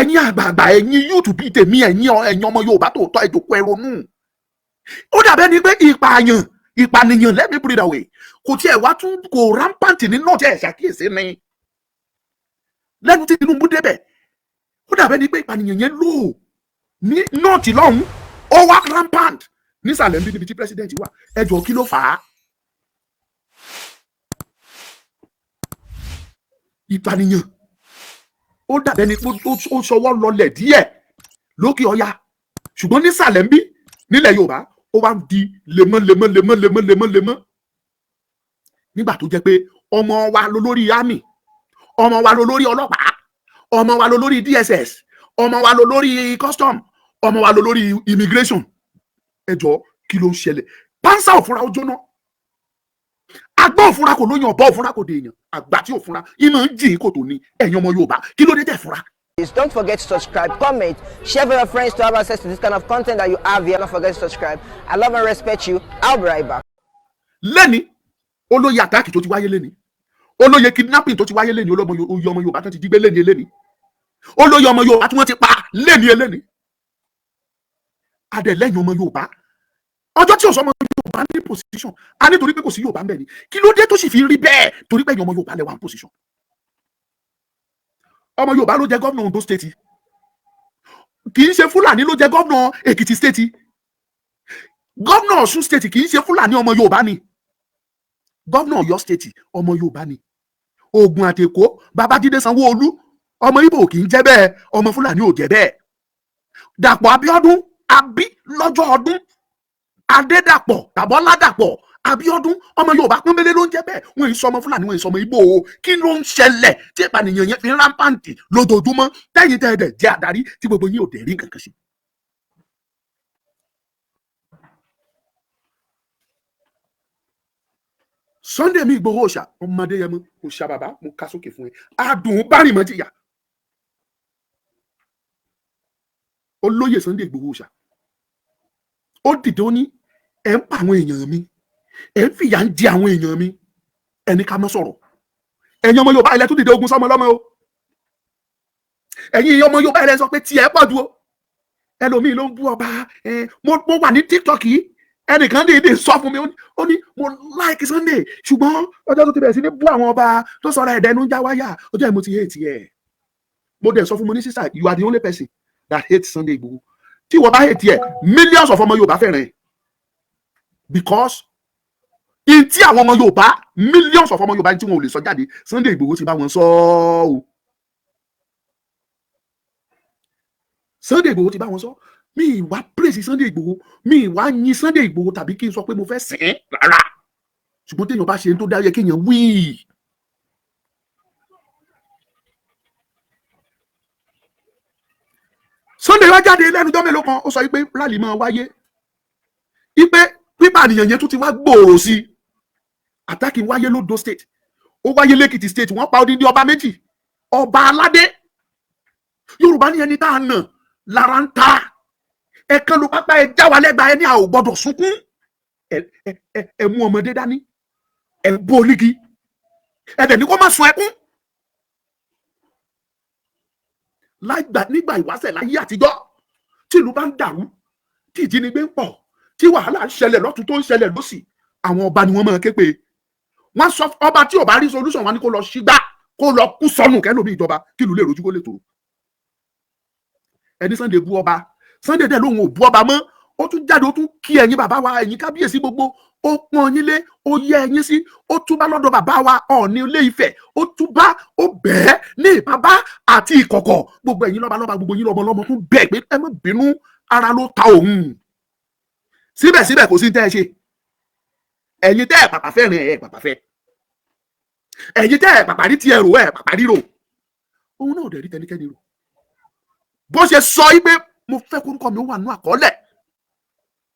ẹ̀yin àgbààgbà ẹ̀yin yóò bí tèmi ẹ̀yin ọmọ Yorùbá tó tọ́ ìjókòó ẹ ronú. Ó dàbẹ́ ni pé ìpànìyàn let me put it that way kò tiẹ̀ wá tún kò rampant ní náà tẹ̀ ṣàkíyèsí ni lẹ́nu tí Tinubu débẹ̀. Ó dàbẹ́ ni pé ìpànìyàn yẹn lò ní nọ́ọ̀tì lọ́hùn ó wá rampant nísàlẹ̀ níbi tí president wà. Ẹ jọ̀ọ́ kí ló fà á? Ìpànìyàn ó dàbẹ́ ni pé ó ṣọwọ́ lọlẹ̀ díẹ̀ lókè ọya, ṣùgbọ́n nísàlẹ̀ níbí nílẹ̀ Yorùbá ó wá ń di lemọ́ nígbà tó jẹ́ pé ọmọ wa ló lórí army, ọmọ wa ló lórí ọlọ́pàá, ọmọ wa ló lórí DSS, ọmọ wa ló lórí custom, ọmọ wa ló lórí immigration. Ẹ jọ̀ọ́ kí ló ń ṣẹlẹ̀? Pánsá òfúnra ó jóná, agbá òfúnra kò lóyún, ọ̀bọ òfúnra kò dèèyàn, àgbà tí òfúnra ìmọ̀ ń jìn kò tó ní. Ẹ̀yin ọmọ Yorùbá kí ló dé tẹ̀ fúnra? Don't forget to subscribe, comment, share with your friends to have access to this kind of content that you have here. Don't forget to subscribe. I love and respect you. I'll be right back. Lẹ́ni olóyè àtàkì tó ti wáyé lẹ́ni, olóyè kidnapping tó ti wáyé lẹ́ni, olóyè ọmọ Yorùbá tó ti dígbé lẹ́ni, olóyè ọmọ Yorùbá tí wọ́n ti pa lẹ́ni. Adẹ̀lẹ́yìn ọmọ Yorùbá ọjọ́ tí ọ̀sán ọmọ Yorùbá ní position a nítorí pé kò sí Yorùbá ń bẹ̀ ni. Kí ló dé tó sì fi rí bẹ́ẹ̀? Torí pé ẹ̀yin ọmọ Yorùbá lẹ wà ní position. Ọmọ Yorùbá ló jẹ gómìnà Ondo state, kì í ṣe Fúlàní ló jẹ gómìnà Èkìtì state, gómìnà Ọ̀ṣun state kì í ṣe Fúlàní, ọmọ Yorùbá ni, gómìnà Ọ̀yọ́ state ọmọ Yorùbá ni, Ògùn àti Èkó Babájídé Sanwó-Olú ọmọ Ìgbò kì í jẹ́ bẹ́ẹ̀, ọmọ Fúlàní ò jẹ́ bẹ́ẹ̀. Dàpọ̀ Abíọ́dún àbí lọ́jọ́ ọdún, Adédàpọ̀ tàbọ́ládàpọ̀ Abíọ́dún ọmọ Yorùbá pọ́nbélé ló ń jẹ́ bẹ́ẹ̀. Wọ́n ń sọ ọmọ Fúlàní, wọ́n ń sọ ọmọ Ìgbò. Kí ló ń ṣẹlẹ̀ tí ìpànìyàn yẹn fi ń rámpáǹtì lójoojúmọ́ tẹ́yìn tẹ́ẹ̀dẹ̀ jẹ́ àdarí tí gbogbo yín ò dẹ̀ rí nǹkan kan sí? Sunday mi Ìgbòho òòṣà ọmọdé yẹn mọ òòṣà bàbá mo ká sókè fún ẹ. Adùn bárìn mọ́ jìyà. Olóyè Sunday Ìgbòho òòṣà ó dìde ó ní ẹ̀ ń pa àwọn èèyàn mi, ẹ̀ ń fìyà ń jẹ àwọn èèyàn mi, ẹni ká mọ́ sọ̀rọ̀. Ẹ̀yin ọmọ Yorùbá ilẹ̀ tó dìde ogun sọmọ lọ́mọ o. Ẹ̀yin ọmọ Yorùbá ilẹ̀ sọ pé tiẹ̀ pọ̀ ju o. Ẹlòmíì ló ń bú ọba. Mo wà ní TikTok yìí, ẹnìkan dìde sọ fún mi ó ní mo like Sunday ṣùgbọ́n ọjọ́ tó ti bẹ̀rẹ̀ sí ní bú àwọn ọba tó sọ̀rọ̀ ẹ̀dẹ́nu já wáyà ọjọ́ ẹ̀ mo ti hate ẹ̀. Mo dẹ̀ sọ fún mo ní sister, you are the only person that hates Sunday Igboho. Tí wọ́n bá hate ẹ̀, millions of ọmọ Yorùbá fẹ́ràn ẹ̀, because in tí àwọn ọmọ Yorùbá millions of ọmọ Yorùbá tí wọn ò lè sọ jáde Sunday Igboho ti bá wọn sọ o. Sunday Igboho ti bá wọn sọ. Mi ìwà praise Sunday Igboho, mi ìwà yin Sunday Igboho tàbí kí n sọ pé mo fẹ́ sìn rárá, ṣùgbọ́n téèyàn bá ṣe tó dá yẹ kéèyàn wí. Sunday wá jáde lẹ́nu ọjọ́ mélòó kan ó sọ wípé rally máa wáyé, wípé pípànìyàn yẹn tún ti wá gbòòrò sí i. Attacking wáyé l'Ondo state, ó wáyé l'Èkìtì state, wọ́n pa odidi ọba méjì, ọba aládé. Yorùbá ní ẹni tá a nà lára ń ta, ẹ̀kan ló pápá ẹ já wa lẹ́gbàá ẹni a ò gbọ́dọ̀ sunkún. Ẹ mú ọmọdé dání, ẹ bó olígi, ẹ dẹ̀ ní kó má sun ẹkún. Nígbà ìwáṣẹ̀ láyé àtijọ́ tí ìlú bá ń dàrú, tí ìjínigbé ń pọ̀, tí wàhálà ń ṣẹlẹ̀ lọ́tún tó ń ṣẹlẹ̀ lósì, àwọn ọba ni wọ́n máa ké pé. Wọ́n sọ ọba tí ò bá rí solution wọn ni kó lọ ṣígbá, kó lọ kú sọnù kẹ́lòmí ìjọba kí ìlú lè rojú kó lè tòrò. Ẹni Sunday bú ọba, Sunday dẹ̀ lóhun ò bú ọba mọ́, ó tún jáde ó tún kí ẹ̀yin bàbá wa, ẹ̀yin kábíyèsí gbogbo, ó pọ́n yín lé, ó yẹ ẹ̀yin sí, ó túbá lọ́dọ̀ bàbá wa Ọọ̀ni Ilé Ifẹ̀, ó túbá, ó bẹ̀ẹ́ ní ìbábá àti ìkọ̀kọ̀, gbogbo ẹ̀yin lọ́ba gbogbo yín lọ́mọ tún bẹ́ẹ̀ pé ẹ má bínú, ara ló ta òun. Síbẹ̀síbẹ̀ kò sí tẹ́ ẹ ṣe. Ẹ̀yin tẹ́ ẹ̀ pàpà fẹ́ rìn ẹ̀ pàpà fẹ́, ẹ̀yin tẹ́ ẹ̀ pàpà rí ti ẹ̀rọ ẹ̀ pàpà ríro, òun náà ò dẹ̀ rí tẹnikẹ́ni rò. Bó ṣe sọ yí pé mo fẹ́ kórúkọ mi ó wà nínú àkọọ́lẹ̀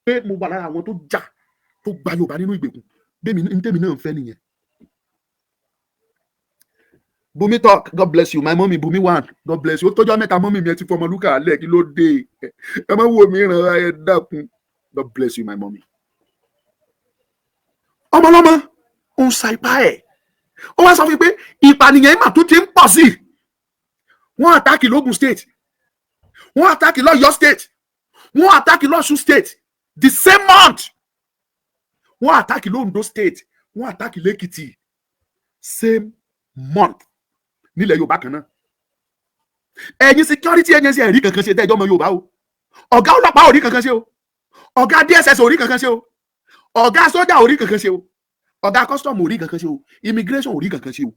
pé mo wà lára àwọn tó jà tó gba Yorùbá nínú ìgbèkùn, bẹ́ẹ̀ mi tèmi náà ń fẹ́ nìyẹn. Bumi talk, God bless you, my mommy Bumi one, God bless you. Ó tọ́jọ́ mẹ́ta mọ́mí mi ẹ ti fọ Omoluka alẹ́ kí ló dé, ẹ má wo mi ràn ẹ dákun. God bless you, my mommy. Ọmọlọ́mọ ń sa ipá ẹ̀, ó wá sọ fún mi pé ìpànìyàn ìmà tó ti ń pọ̀ sí i. Wọ́n àtàkì l'Ogun state, wọ́n attack l'Ọ̀yọ́ state, wọ́n attack l'Ọ̀ṣun state the same month, wọ́n attack l'Ondo state, wọ́n attack l'Èkìtì same month nílẹ̀ Yorùbá kan náà. Ẹ̀yin security agency ẹ̀rí kankan ṣe tẹ́jọ́ ọmọ Yorùbá o, ọ̀gá ọlọ́pàá ò rí kankan ṣe o, ọ̀gá DSS ò rí kankan ṣe o, ọ̀gá sójà ò rí kankan ṣe o, ọ̀gá custom ò rí kankan ṣe o, immigration ò rí kankan ṣe o.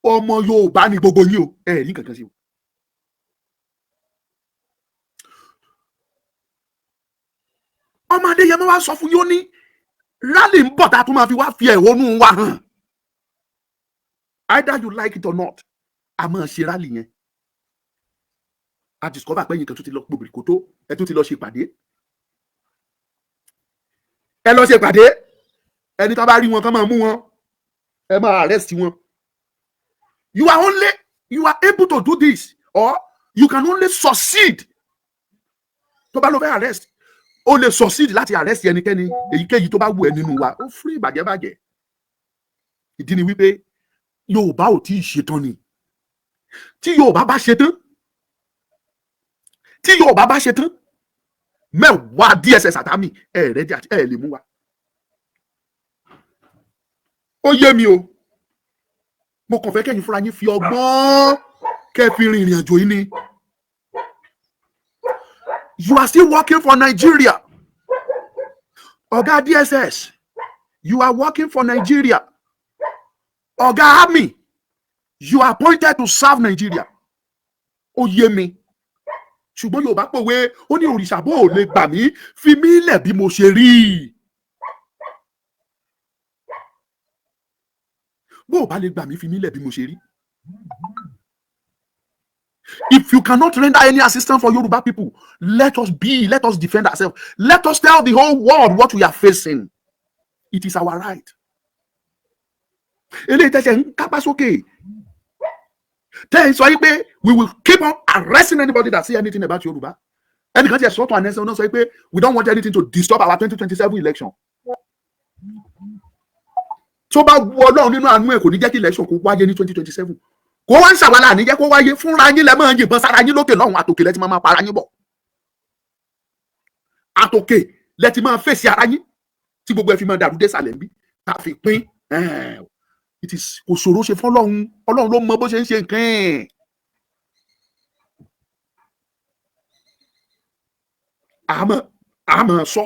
Ọmọ Yorùbá ni gbogbo yín o, ẹ rí kankan ṣe o. Ọmọ Adéyẹmọ wá sọ fún yóò ní rally ń bọ̀ tá a tún máa fi wá fi ẹ̀hónú wa hàn, either you like it or not, a máa ṣe rally yẹn. A discover pé yín kan tún ti lọ gbòbìrì kò tó, ẹ tún ti lọ ṣe ìpàdé, ẹ lọ ṣe ìpàdé, ẹni tó bá rí wọn kán máa mú wọn, ẹ máa arrest wọn. You are able to do this, or you can only succeed. Tó bá lọ fẹ́ arrest, o lè succeed láti arrest ẹnikẹ́ni èyíkéyìí tó bá wù ẹ́ nínú wa, ó free bàjẹ́bàjẹ́. Ìdí ni wípé Yorùbá ò tí ì ṣetán ni. Tí Yorùbá bá ṣetán, mẹ́wàá DSS àtàmì ẹ̀rẹ́dì àti ẹ̀ lè mú wa. Ó yé mi o, mo kàn fẹ́ kẹ́yìn fúnra yín fi ọgbọ́n kẹ́ fi rin ìrìn àjò yìí ni. You are still working for Nigeria. Oga DSS, you are working for Nigeria. Oga Army, you are appointed to serve Nigeria. Ó yé mi. Ṣùgbọ́n Yorùbá pòwe, ó ní òrìṣà bó ò lè gbà mí, fi mí lẹ̀ bí mo ṣe rí. Bó ò bá lè gbà mí, fi mí lẹ̀ bí mo ṣe rí. If you cannot render any assistance for Yoruba people, let us defend ourselves. Let us tell the whole world what we are facing. It is our right. We will keep on arresting anybody that say anything about Yoruba. And because there's sort of an we don't want anything to disturb our 2027 election. So bá wọ Ọlọ́run nínú àánú ẹ̀ kò ní jẹ́ kí election kó wáyé ní 2027. Kó wá ń ṣàwálà ní jẹ́ kó wáyé fúnra yín lẹ máa yìnbọn sára yín lókè lọ́hùn, àtòkè lẹ ti máa para yín bọ̀. Àtòkè lẹ ti máa fèsì ara yín tí gbogbo ẹ fi máa dàrú dé sàlẹ̀ bí tá fi pín. Kò ṣòro ṣe fún Ọlọ́run, Ọlọ́run ló mọ bó ṣe ń ṣe nǹkan. Àmọ́ sọ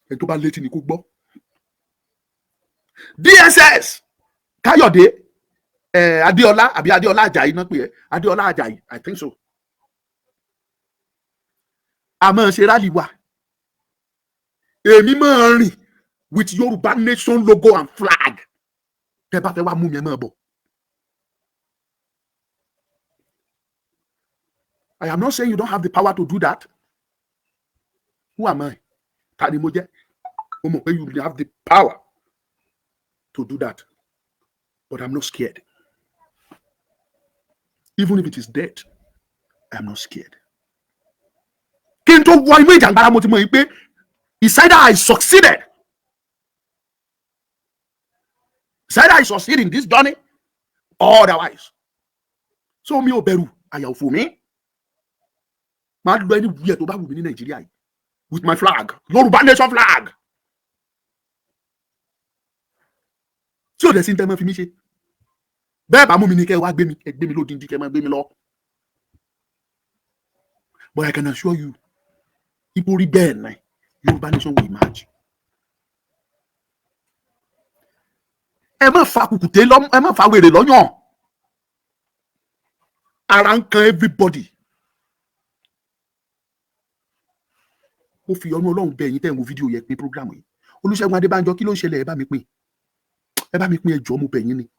ẹni tó bá létí ni kó gbọ́. DSS Káyọ̀dé Adéọlá àbí Adéọlá Àjàyí náà pè é, Adéọlá Àjàyí, I think so. Àmọ́ ṣe rally wa, èmi máa rìn with Yoruba Nation logo and flag. Tẹ́ bá fẹ́ wá mú mi ẹ máa bọ̀. I am not saying you don't have the power to do that. Who am I? Ta ni mo jẹ́? Mo mọ̀ pé you have the power to do that, but I'm not scared. Even if it is dead, I'm not scared. Kí n tó wọ inú ìjàngbara mo ti mọ̀ pé it's either I succeeded, it's either I succeed in this journey or otherwise. So mi ò bẹ̀rù, àyà ò fò mí. Màá lọ ẹni wúyẹ tó bá wù mí ní Nàìjíríà yìí with my flag, Yoruba Nation flag. Tí ò dẹ̀ sí ní tẹ́ mọ́ fi mí ṣe. Bẹ́ẹ̀ bá mú mi ní kẹ́ wá gbé mi lódindi kẹ́ máa gbé mi lọ. But I can assure you, ipò rí bẹ́ẹ̀ náà, Yoruba Nation will emerge. Ẹ má fa kùkùté lọ, ẹ má fa wèrè lọ́yàn. Ara ń kan everybody. Mo fi ọ̀nà Ọlọ́run bẹ̀ yín tẹ́ ń wo fídíò yẹn pín program yìí. Olúṣẹ́gun Adébánjọ, kí ló ń ṣẹlẹ̀? Ẹ bá mi pín. Ẹ bá mi pín, ẹ jọ̀ọ́ mo bẹ̀ yín ni.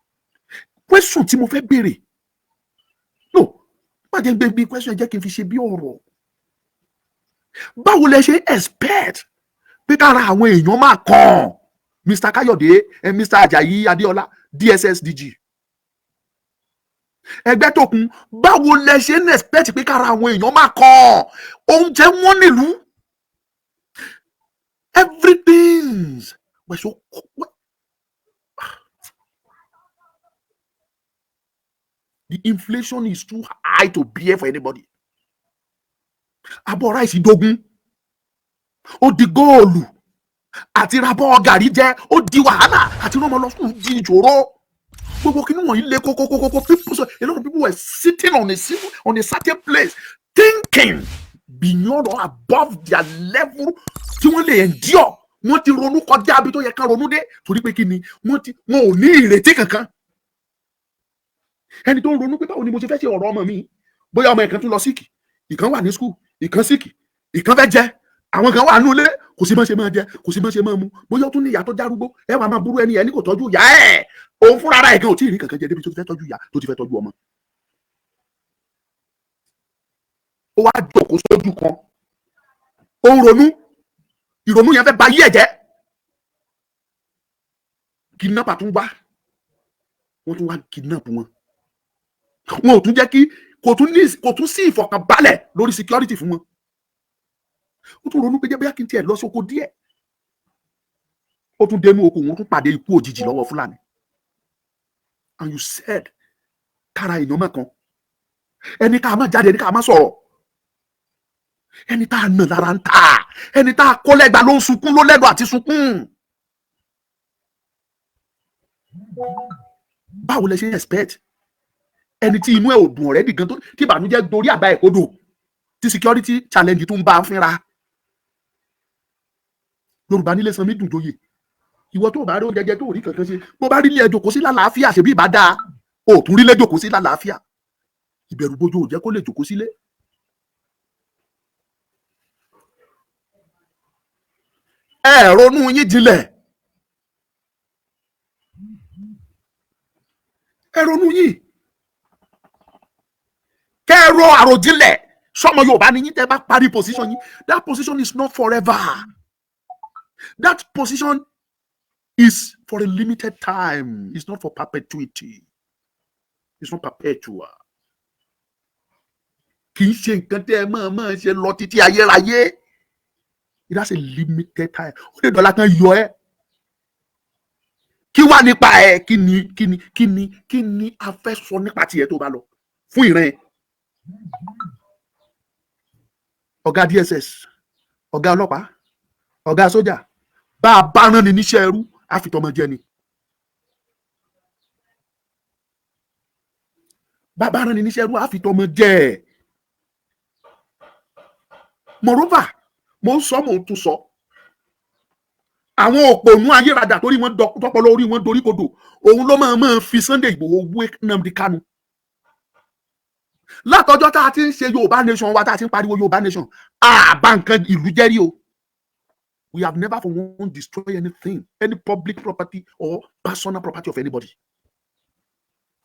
Question tí mo fẹ́ béèrè. No, má jẹ́ gbé bí question jẹ́ kí n fi ṣe bí ọ̀rọ̀. Báwo lẹ ṣe expect pé kára àwọn èèyàn máa kàn Mr. Káyọ̀dé, Mr. Àjàyí Adéọlá, DSS DG? Ẹgbẹ́ Tókun, báwo lẹ ṣe ń expect pé kára àwọn èèyàn máa kàn? Oúnjẹ wọn nílùú. Everything. We're so... The inflation is too high to bear for anybody. abọ́ ráìsì dogun, ó di góòlù, àti rabọ́ gàrí jẹ ó di wàhálà, àti rán ọmọ lọ sùn di ìṣòro. Gbogbo kí ni wọ̀nyí lé kókókókó. A lot of people were sitting on a certain place thinking beyond or above their level tí wọ́n lè endure. Wọ́n ti ronú kọjá bí tó yẹ ká ronú dé, torí pé kí ni wọn ò ní ìrètí kankan. Ẹni tó ń ronú pé báwo ni mo ṣe fẹ́ ṣe ọ̀rọ̀ ọmọ mi, bóyá ọmọ ìkan tún lọ síkì, ìkan wà ní school, ìkan síkì, ìkan fẹ́ jẹ, àwọn kan wà nínú ilé, kò sí bá ṣe máa jẹ, kò sí bá ṣe máa mu, bóyá ó tún ní ìyá tó járúgbó, ẹ wà máa burú ẹni kò tọ́jú ìyá ẹ̀, òun fúnra ara ẹ̀ gan ò tí ì rí kankan jẹ débi tó ti fẹ́ tọ́jú ìyá, tó ti fẹ́ tọ́jú ọmọ. Ó wá jókòó sójú kan, ó ń ronú, ìrònú yẹn fẹ́ ba yí ẹ̀ jẹ́. Kidnapper tún wá, wọ́n tún wá kidnap wọn. Wọn ò tún jẹ́ kí kò tún sí ìfọ̀kànbalẹ̀ lórí security fún wọn. Ó tún ronú pé jẹ́ bóyá kí n tiẹ̀ lọ sóko díẹ̀. Ó tún dénú oko, wọn tún pàdé ikú òjijì lọ́wọ́ Fúlàní. And you said kára ìnáwó kan, ẹni ká má jáde, ẹni ká má sọ̀rọ̀, ẹni tá a nà lára ń ta, ẹni tá a kó lẹ́gba ló ń sunkún, ló lẹ́nu àti sunkún. Báwo lẹ ṣe expect ẹni tí inú ẹ̀ ò dùn already gan, tó tí ìbànújẹ́ dorí àbá ẹ̀ kodò, tí security challenge tún bá ń fínra. Yorùbá nílé sanmi dùn joyè. Ìwọ tó bá rí oúnjẹ jẹ tó rí kankan ṣe, bó bá rí ilé ẹjọ́ kò sí lálàáfíà, ṣe bí ìbá dáa, ò tún rí ilé ẹjọ́ kò sí lálàáfíà. Ìbẹ̀rù bojo ò jẹ́ kó lè jókòó sílé. Ẹ ronú yín jinlẹ̀. Ẹ ronú yín. Kẹ́ ẹ ro àròjinlẹ̀. Sọmọ Yorùbá ni yín tẹ́ bá parí position yín. That position is not forever. That position is for a limited time. It's not for perpetuity. It's not perpetual. Kì í ṣe nǹkan tẹ́ ẹ máa ṣe lọ títí ayérayé. It has a limited time. Ó lè dọ́là kan yọ ẹ́. Kí wá nípa ẹ? Kí ni a fẹ́ sọ nípa tiẹ̀ tó bá lọ fún ìran ẹ? Ọ̀gá DSS, ọ̀gá ọlọ́pàá, ọ̀gá sójà, bá a bá rán ni níṣẹ́ ẹrú, á fi tọmọ jẹ ni. Bá a bá rán ni níṣẹ́ ẹrú, á fi tọmọ jẹ. Moreover, mo ń sọ, mo ń tún sọ. Àwọn òpònú ayérada torí wọn tọpọlọ orí wọn dorí kodò, òun ló máa fi Sunday Igboho wé Nnamdi Kanu. Látọjọ́ tá a ti ń ṣe Yorùbá nation wa, tá a ti ń pariwo Yorùbá nation, àbá nǹkan ìlú jẹ́rí o. We have never for one destroy anything, any public property or personal property of anybody.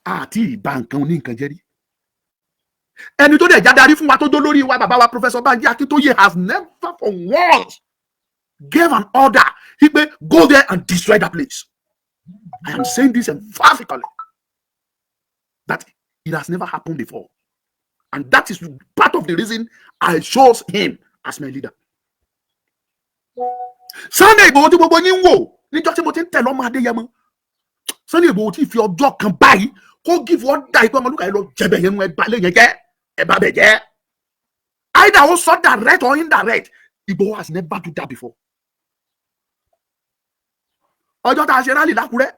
Àti ìbá nǹkan ní nǹkan jẹ́rí. Ẹni tó dẹ̀ jádarí fún wa tó dó lórí wa, bàbá wa Professor Banji Akintoye, has never for once gave an order. He may go there and destroy that place. I am saying this emphatically, that it has never happened before. And that is part of the reason I chose him as my leader. Sunday Igboho tí gbogbo yín wò níjọ́ tí mo ti ń tẹ̀lé ọmọ Adéyẹmọ. Sunday Igboho tí fi ọjọ́ kan báyìí kó give order ìpè Omoluka yẹn lọ jẹ̀bẹ̀ yẹn nu ẹ̀bá lé yẹn jẹ́ ẹ̀bá bẹ̀ jẹ́. Either ó sọ direct or indirect, Igboho has never do that before. Ọjọ́ tá a ṣe rally l'Ákúrẹ́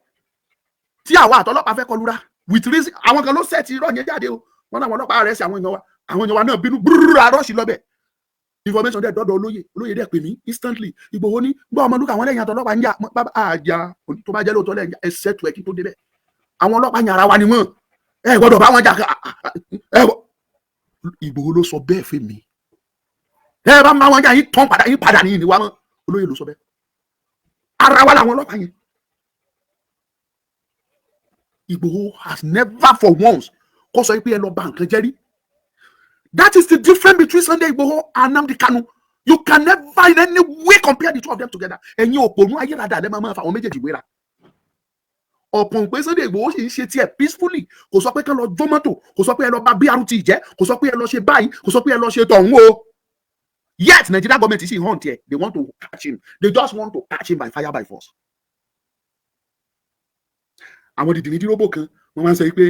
tí àwa àtọlọ́pàá fẹ́ kọlura with reason, àwọn kan ló set irọ́ yẹn jáde o. Wọ́n náà àwọn ọlọ́pàá rẹ̀ sí àwọn èèyàn wa náà bínú brrrr arọ́ọ̀ṣì lọ́bẹ̀. Information dẹ̀ dọ́dọ̀ olóyè dẹ̀ pè mí instantly. Igboho ní gbọ́ Omoluka àwọn lẹ́yìn àtọlọ́pàá ń jà àjà tó bá jẹ́ lóòótọ́ lẹ́yìn ẹsẹ̀ tó ẹ kí tó débẹ̀. Àwọn ọlọ́pàá yàrá wa ni wọ́n. Ẹ gbọ́dọ̀ bá wọn jà. Igboho ló sọ bẹ́ẹ̀ fẹ́ mi. Ẹ bá máa wọn jà yín tán padà ní ìníwá mọ́. Olóyè ló sọ bẹ́ẹ̀. Ara wa làwọn ọlọ́pàá yẹn. Igboho has never for once kó sọ pé ẹ lọ bà nǹkan jẹ́ rí. That is the difference between Sunday Igboho and Nnamdi Kanu. You can never in any way compare the two of them together. Ẹ̀yin òpònú ayérada lẹ́ máa fa àwọn méjèèjì wéra. Ọ̀pọ̀ pé Sunday Igboho sì ń ṣe tiẹ̀ peacefully. Kò sọ pé kán lọ jó mọ́tò, kò sọ pé ẹ lọ bà BRT jẹ́, kò sọ pé ẹ lọ ṣe báyìí, kò sọ pé ẹ lọ ṣe tọ̀hún o. Yet Nigeria government is in hunt here. They want to catch him. They just want to catch him by fire by force. àwọn dìdìrín díròbò kan wọ́n máa ń sọ pé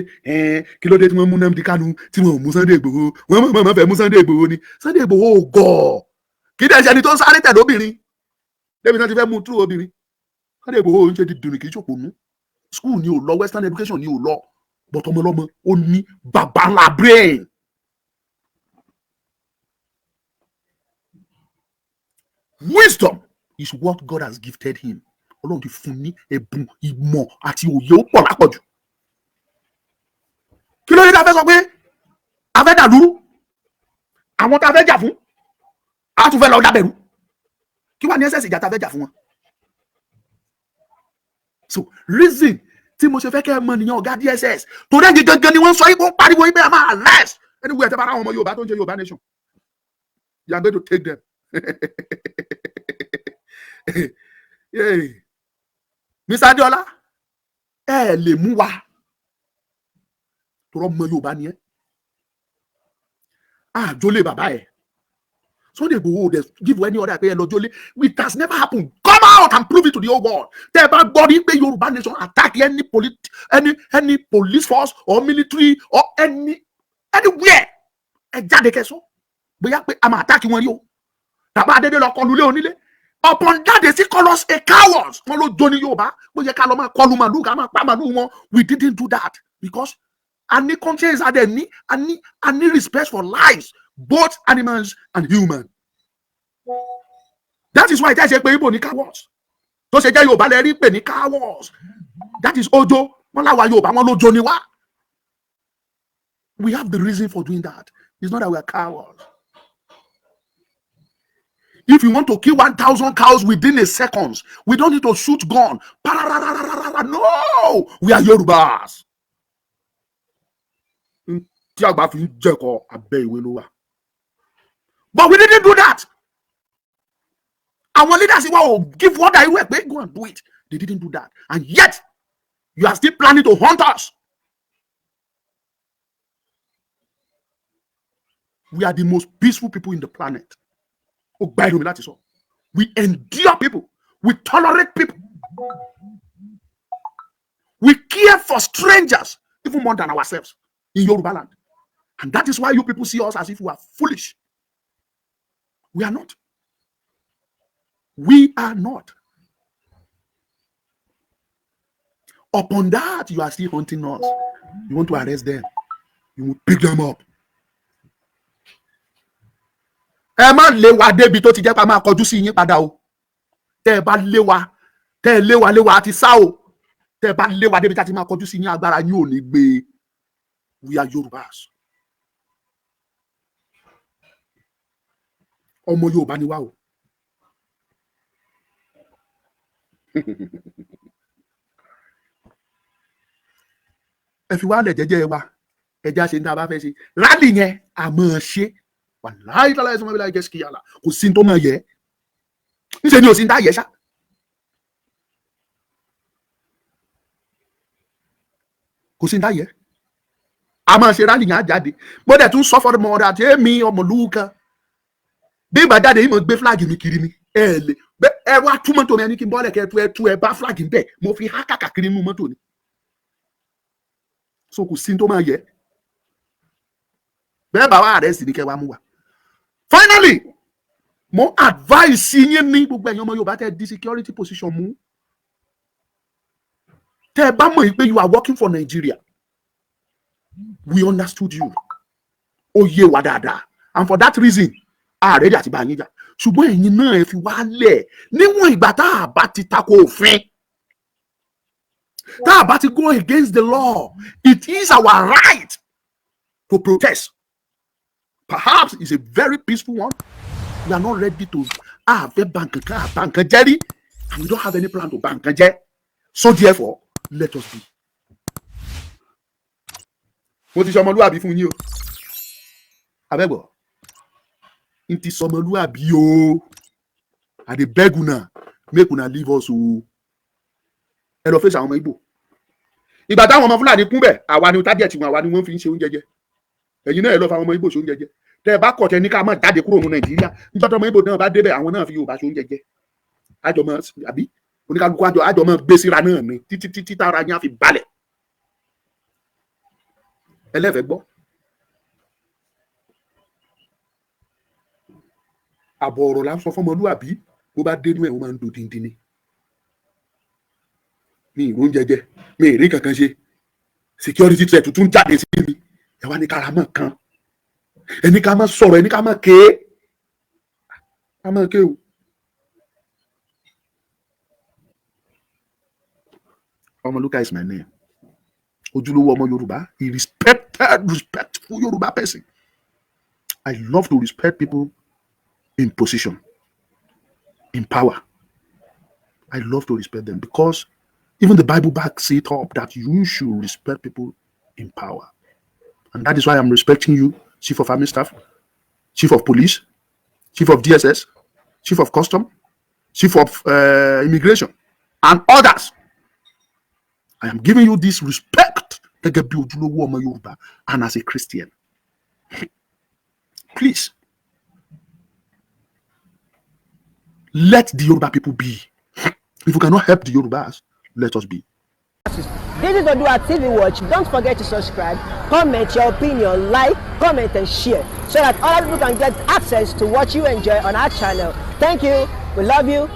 kí ló dé tí wọ́n mú Nnamdi Kanu tí wọ́n ò mú Sunday Igboho, wọ́n mọ̀ fẹ́ mú Sunday Igboho ni. Sunday Igboho ò gọ̀, kí dẹ̀ ṣe ẹni tó ń sáré tẹ̀lé obìnrin débi náà ti fẹ́ mú tú obìnrin. Sunday Igboho ń ṣe dìdìrín kì í ṣòpònú, school ni ò lọ, western education ni ò lọ, but ọmọlọ́mọ ó ní bàbá ńlá brain. Wisdom is what God has gifted him. Ọlọ́run ti fún ní ẹ̀bùn ìmọ̀ àti òye ó pọ̀ lápọ̀jù. Kí ló dé tá a fẹ́ sọ pé a fẹ́ dàlúrú? Àwọn tá a fẹ́ jà fún a tún fẹ́ lọ dábẹ̀rú. Kí wàá ní ẹsẹ̀ ìjà tá a fẹ́ jà fún wọn? So reason tí mo ṣe fẹ́ kẹ́ ẹ mọ̀ nìyẹn Ọ̀gá DSS. Torí ẹ̀jẹ̀ gangan ni wọ́n sọ yìí, wọ́n pariwo yìí pé a máa arrest anywhere tẹ́ bá ra àwọn ọmọ Yorùbá tó ń jẹ́ Yorùbá nation. You are going to take them. Mr. Adéọlá, ẹ lè mú wa tọrọ ọmọ Yorùbá ni ẹ àjọlé bàbá ẹ. Sunday Igboho dey give any other pé ẹ lọ jọlé. It has never happened. Come out and prove it to the whole world. Tẹ́ ẹ bá gbọ́ ní pé Yorùbá nation attack any police force or military or anywhere, ẹ jáde kẹsọ bóyá pé a máa attack wọn rí o. Tàbá dédé lọ kọlu lé onílé. Upon that they still call us a cowards. Wọ́n ló jó ní Yorùbá. Bó yẹ ká lọ máa kọlu màlúù ká máa pa màlúù wọn. We didn't do that because any conscience had any respect for lives, both animals and human. That is why it is pé Igbo ní cowards. Tó ṣe jẹ́ Yorùbá lẹ rí pé ní cowards. That is ojo. Wọ́n láwa Yorùbá wọ́n ló jó ní wá. We have the reason for doing that. It's not that we are cowards. If you want to kill 1,000 cows within a second, we don't need to shoot gun. No, we are Yorubas. But we didn't do that. Our leaders will give what I work. Go and do it. They didn't do that. And yet, you are still planning to hunt us. We are the most peaceful people in the planet. We endure people. We tolerate people. We care for strangers even more than ourselves in Yoruba land. And that is why you people see us as if we are foolish. We are not. We are not. Upon that, you are still hunting us. You want to arrest them. You will pick them up. Ẹ má lé wa débi tó ti jẹ́ pa máa kọjú sí yín padà o. Tẹ́ ẹ bá lé wa, tẹ́ ẹ lé wa àti sá o. Tẹ́ ẹ bá lé wa débi tá ti máa kọjú sí yín, agbára yín ò ní gbé. We are Yorubas. Ọmọ Yorùbá ni wá o. Ẹ fi wá lẹ̀ jẹ́jẹ́ wa. Ẹ já ṣe ní tá a bá fẹ́ ṣe. Rally yẹn a máa ṣe. Wàláhì tálá ẹ̀sùn mọ́bílá ìjẹ́sì kìyàlá kò sí tó máa yẹ níṣẹ́ ni ò sí ń dá yẹ ṣá. Kò sí ń dá yẹ. A máa ṣe rálì yẹn á jáde. Mo dẹ̀ tún sọ fọ́dọ̀ mọ́ ọ̀dà àti èmi Omoluka. Bí ìgbà jáde yìí mo gbé fúláàgì mi kiri ni. Ẹ wá tú mọ́tò mi ẹni kí n bọ́lẹ̀ kẹ́ ẹ bá fúláàgì bẹ́ẹ̀ mo fi há kàkiri nínú mọ́tò ni. So kò sí tó máa yẹ. Bẹ́ẹ̀ bá wà rẹ̀ sì ní kẹ́ wá mú wa. Finally, mo advise yín ní gbogbo ẹ̀yin ọmọ Yorùbá tẹ́ di security position mú. Tẹ́ bá mọ̀ pé you are working for Nigeria. We understood you. Ó yé wa dáadáa. And for that reason, ààrẹ dà ti bá yín jà. Ṣùgbọ́n ẹ̀yin náà ẹ fi wá lẹ̀ níwọ̀n ìgbà tá a bá ti tako òfin. Tá a bá ti go against the law, it is our right to protest. Perhaps it's a very peaceful one. We are not ready to have a bank jerry, and we don't have any plan to bank jerry. So therefore, let us be. Mo ti Omoluka fún yín o. Abegbo. Inti Omoluka o. I dey beg una, make una leave us o. Ẹ lọ face àwọn ọmọ Igbo. Ìgbà táwọn ọmọ Fulani kún bẹ̀, àwa ni target wọn, àwa ni wọ́n fi ń ṣe oúnjẹ jẹ. Ẹ̀yin náà ẹ lọ fa àwọn ọmọ Igbo ṣe oúnjẹ jẹ. Tẹ́ bá kọ̀ tẹ́ ní ká má jáde kúrò ní Nàìjíríà. Nígbà tó ọmọ Igbo náà bá débẹ̀, àwọn náà fi Yorùbá ṣe oúnjẹ jẹ. Àjọmọ àbí oníkálukú àjọmọ gbé síra náà ni títí tára yín á fi balẹ̀. ẹlẹ́fẹ̀ẹ́ gbọ́. àbọ̀ ọ̀rọ̀ là ń sọ fọmọlúwàbí bó bá dénú ẹ̀ wọ́n máa ń do díndín ni. mi ì róúnjẹ jẹ mi ì rí kankan ṣe security threat tuntun jáde sí mi ẹ wá ní karamọ́ kan ẹni ká má sọ̀rọ̀ ẹni ká má ké o. Omoluka is my name. Ojúlówó ọmọ Yorùbá, a respectful Yoruba person. I love to respect people in position, in power. I love to respect them because even the Bible backs it up that you should respect people in power. And that is why I'm respecting you, Chief of Army Staff, Chief of Police, Chief of DSS, Chief of Custom, Chief of Immigration, and others. I am giving you this respect and as a Christian. Please, let the Yoruba people be. If you cannot help the Yorubas, let us be. This is ODUA TV Watch. Don't forget to subscribe, comment your opinion, like, comment and share so that other people can get access to what you enjoy on our channel. Thank you. We love you.